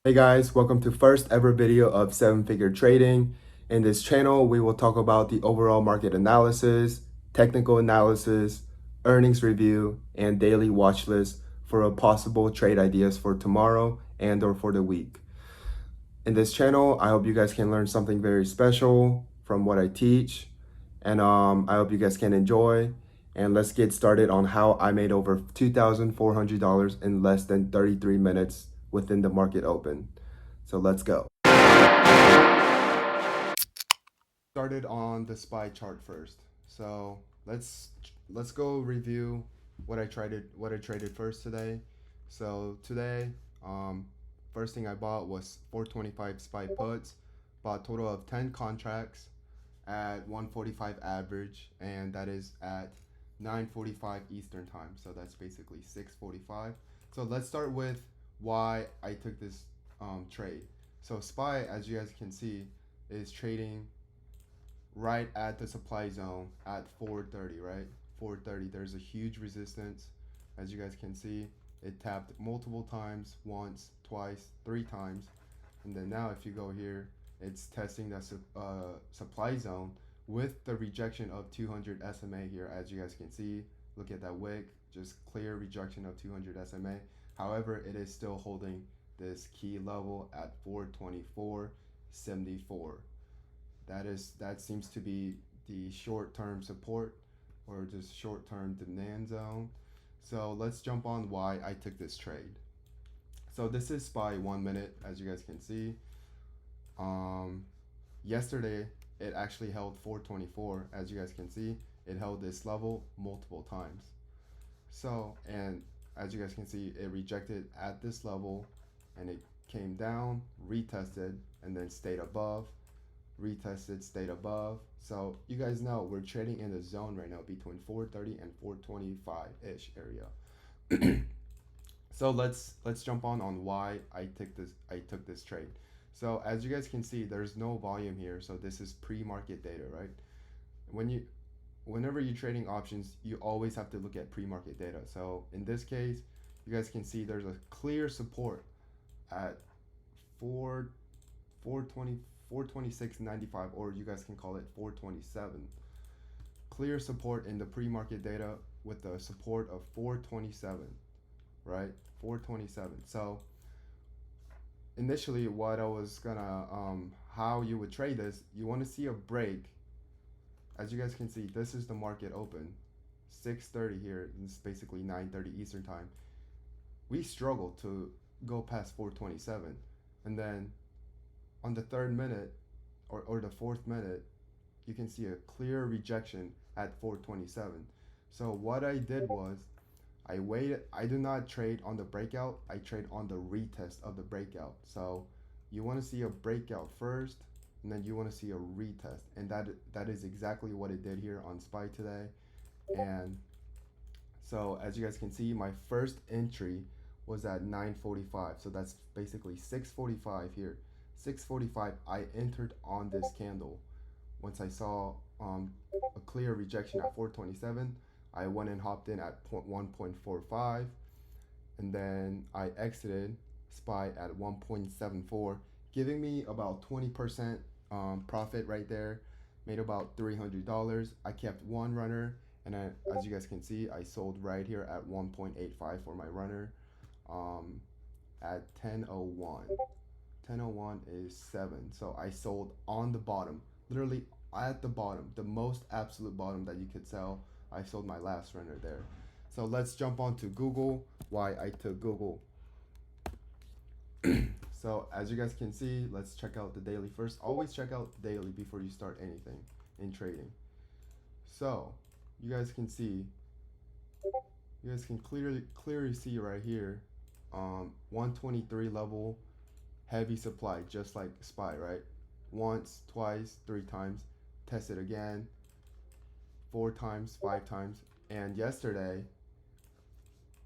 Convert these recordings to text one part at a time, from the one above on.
Hey guys, welcome to first ever video of 7-Figure Trading. In this channel, we will talk about the overall market analysis, technical analysis, earnings review, and daily watch list for a possible trade ideas for tomorrow and or for the week. In this channel, I hope you guys can learn something very special from what I teach, and I hope you guys can enjoy. And let's get started on how I made over $2,400 in less than 33 minutes within the market open. So let's go. Started on the SPY chart first. So let's go review what I traded first today. So today, um, first thing I bought was 425 SPY puts. Bought a total of 10 contracts at 145 average, and that is at 9:45 Eastern time. So that's basically 6:45. So let's start with why I took this trade. So SPY, as you guys can see, is trading right at the supply zone at 430, right? 430. There's a huge resistance, as you guys can see. It tapped multiple times, once, twice, three times, and then now if you go here, it's testing the supply zone with the rejection of 200 SMA here, as you guys can see. Look at that wick, just clear rejection of 200 SMA. However, it is still holding this key level at 424.74. That seems to be the short-term support or just short-term demand zone. So let's jump on why I took this trade. So this is SPY 1 minute, as you guys can see. Um, Yesterday it actually held 424, as you guys can see. It held this level multiple times. So, and as you guys can see, it rejected at this level and it came down, retested, and then stayed above, retested, stayed above. So you guys know we're trading in the zone right now between 430 and 425 ish area. So let's jump on why I took this trade. So as you guys can see, there's no volume here, so this is pre-market data, right? When you Whenever you're trading options, you always have to look at pre-market data. So in this case, you guys can see there's a clear support at 4 420 426.95, or you guys can call it 427. Clear support in the pre-market data with the support of 427, right? 427. So initially what I was gonna how you would trade this, you want to see a break. As you guys can see, this is the market open, 6:30 here. It's basically 9:30 Eastern time. We struggled to go past 427, and then on the third minute, or the fourth minute, you can see a clear rejection at 427. So what I did was I waited. I do not trade on the breakout. I trade on the retest of the breakout. So you want to see a breakout first, and then you want to see a retest, and that is exactly what it did here on SPY today. And so as you guys can see, my first entry was at 9:45. So that's basically 6:45 here. 6:45. I entered on this candle. Once I saw a clear rejection at 427, I went and hopped in at 1.45, and then I exited SPY at 1.74, giving me about 20% profit right there. Made about $300. I kept one runner, and as you guys can see, I sold right here at 1.85 for my runner at 10:01. 10:01 is 7. So I sold on the bottom, literally at the bottom, the most absolute bottom that you could sell. I sold my last runner there. So let's jump on to Google, why I took Google. So as you guys can see, let's check out the daily first. Always check out the daily before you start anything in trading. So you guys can see, you guys can clearly see right here, 123 level, heavy supply, just like SPY, right? Once, twice, three times, test it again, four times, five times, and yesterday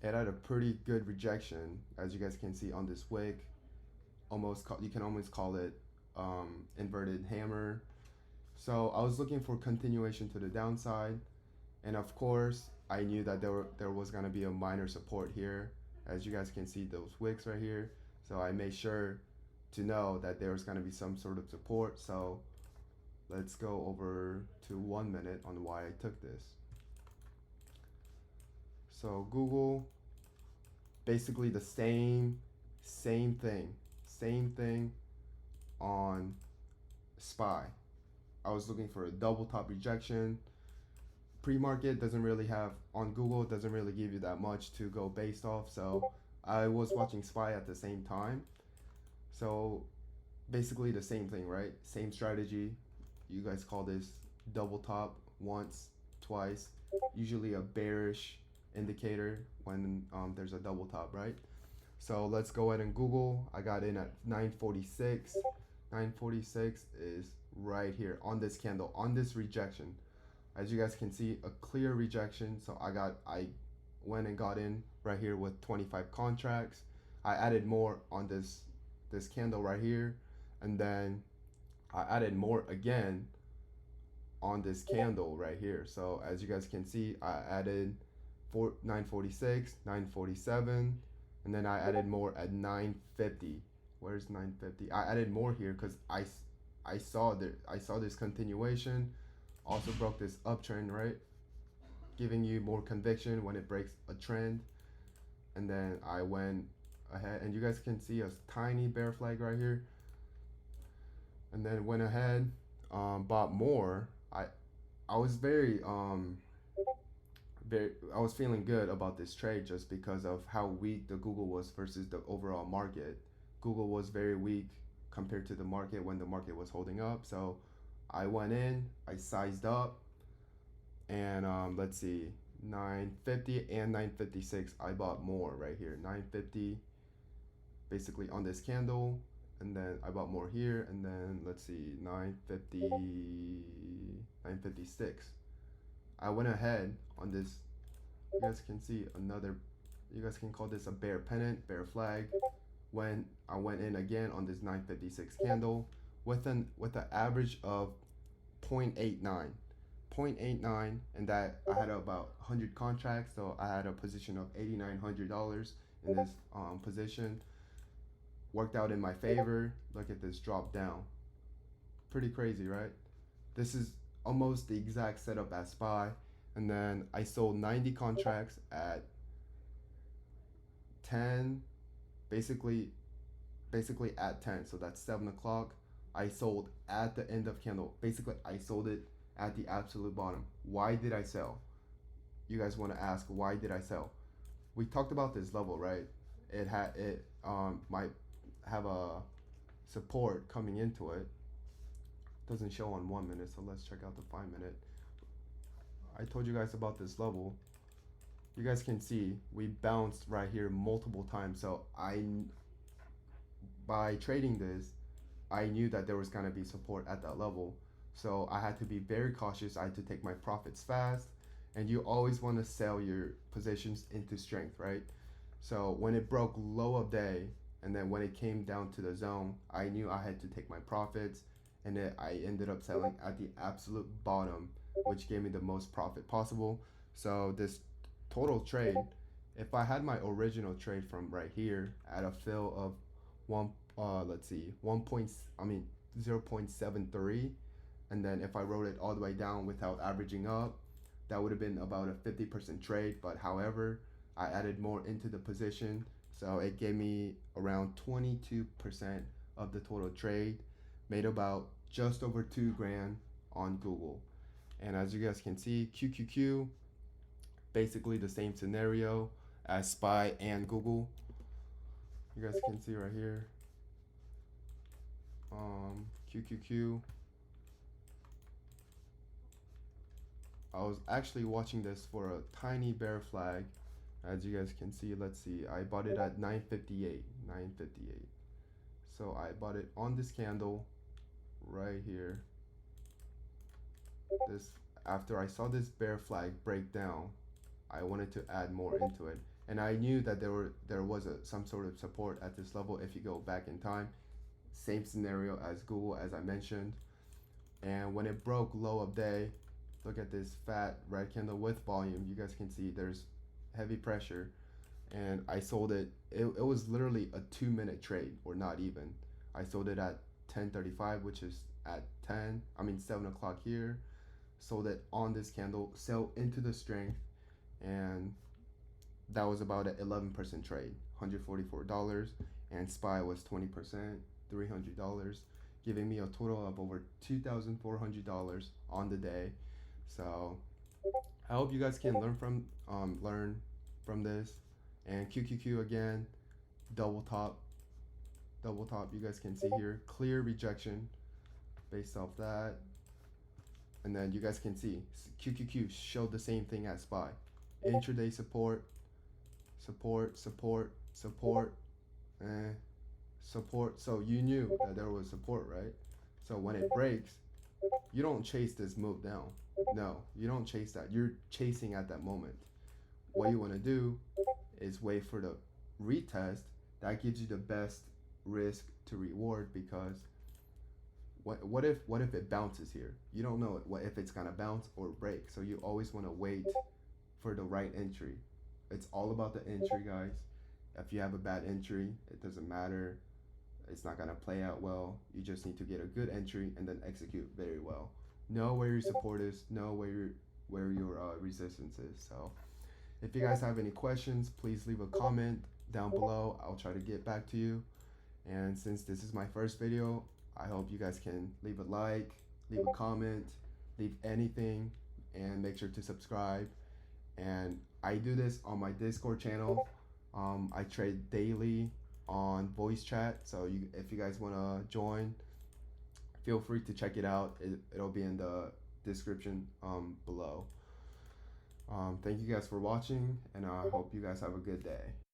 it had a pretty good rejection, as you guys can see on this wick. You can almost call it inverted hammer. So I was looking for continuation to the downside, and of course I knew that there was gonna be a minor support here, as you guys can see those wicks right here. So I made sure to know that there was going to be some sort of support. So let's go over to 1 minute on why I took this. So Google, basically the same thing on SPY. I was looking for a double top rejection. Pre-market doesn't really have on Google, doesn't really give you that much to go based off. So I was watching SPY at the same time. So basically the same thing, right? Same strategy. You guys call this double top once, twice. Usually a bearish indicator when there's a double top, right? So let's go ahead and Google. I got in at 946. 946 is right here on this candle, on this rejection. As you guys can see, a clear rejection. So I went and got in right here with 25 contracts. I added more on this candle right here, and then I added more again on this candle right here. So as you guys can see, I added 946, 947, and then I added more at 950. Where's 950? I added more here because I saw this continuation. Also broke this uptrend, right? Giving you more conviction when it breaks a trend. And then I went ahead, and you guys can see a tiny bear flag right here. And then went ahead, bought more. I was I was feeling good about this trade just because of how weak the Google was versus the overall market. Google was very weak compared to the market when the market was holding up. So I went in, I sized up, and let's see, 950 and 956. I bought more right here. 950, basically on this candle, and then I bought more here, and then let's see, 950, 956. I went ahead on this. You guys can see another. You guys can call this a bear pennant, bear flag. When I went in again on this 956 candle with an average of 0.89, 0.89, and that I had about 100 contracts, so I had a position of $8,900 in this position. Worked out in my favor. Look at this drop down. Pretty crazy, right? This is almost the exact setup as SPY. And then I sold 90 contracts at 10, basically at 10. So that's 7 o'clock. I sold at the end of candle. Basically, I sold it at the absolute bottom. Why did I sell? You guys want to ask, why did I sell? We talked about this level, right? It might have a support coming into it. Doesn't show on 1 minute, so let's check out the 5 minute. I told you guys about this level. You guys can see we bounced right here multiple times. So by trading this, I knew that there was gonna be support at that level. So I had to be very cautious. I had to take my profits fast. And you always want to sell your positions into strength, right? So when it broke low of day, and then when it came down to the zone, I knew I had to take my profits, and I ended up selling at the absolute bottom, which gave me the most profit possible. So this total trade, if I had my original trade from right here at a fill of let's see, 0.73, and then if I wrote it all the way down without averaging up, that would have been about a 50% trade. But however, I added more into the position, so it gave me around 22% of the total trade, made about just over 2 grand on Google. And as you guys can see, QQQ, basically the same scenario as SPY and Google. You guys can see right here, QQQ. I was actually watching this for a tiny bear flag. As you guys can see, let's see, I bought it at 958, 958. So I bought it on this candle right here. This, after I saw this bear flag break down, I wanted to add more into it, and I knew that there was some sort of support at this level if you go back in time. Same scenario as Google, as I mentioned. And when it broke low of day, look at this fat red candle with volume. You guys can see there's heavy pressure. and I sold it. It was literally a 2 minute trade, or not even. I sold it at 10:35, which is at 7 o'clock here. Sold it on this candle, sell into the strength, and that was about an 11% trade, $144, and SPY was 20%, $300, giving me a total of over $2,400 on the day. So I hope you guys can learn from this. And QQQ again, double top, double top. You guys can see here, clear rejection based off that. And then you guys can see QQQ showed the same thing as SPY. Intraday support, support, support, support, and support. So you knew that there was support, right? So when it breaks, you don't chase this move down. No, you don't chase that. You're chasing at that moment. What you want to do is wait for the retest. That gives you the best risk to reward, because what if it bounces here? You don't know what if it's gonna bounce or break. So you always want to wait for the right entry. It's all about the entry, guys. If you have a bad entry, it doesn't matter. It's not gonna play out well. You just need to get a good entry and then execute very well. Know where your support is. Know where your resistance is. So if you guys have any questions, please leave a comment down below. I'll try to get back to you. And since this is my first video, I hope you guys can leave a like, leave a comment, leave anything, and make sure to subscribe. And I do this on my Discord channel. I trade daily on voice chat. So if you guys want to join, feel free to check it out. It'll be in the description below. Thank you guys for watching, and I hope you guys have a good day.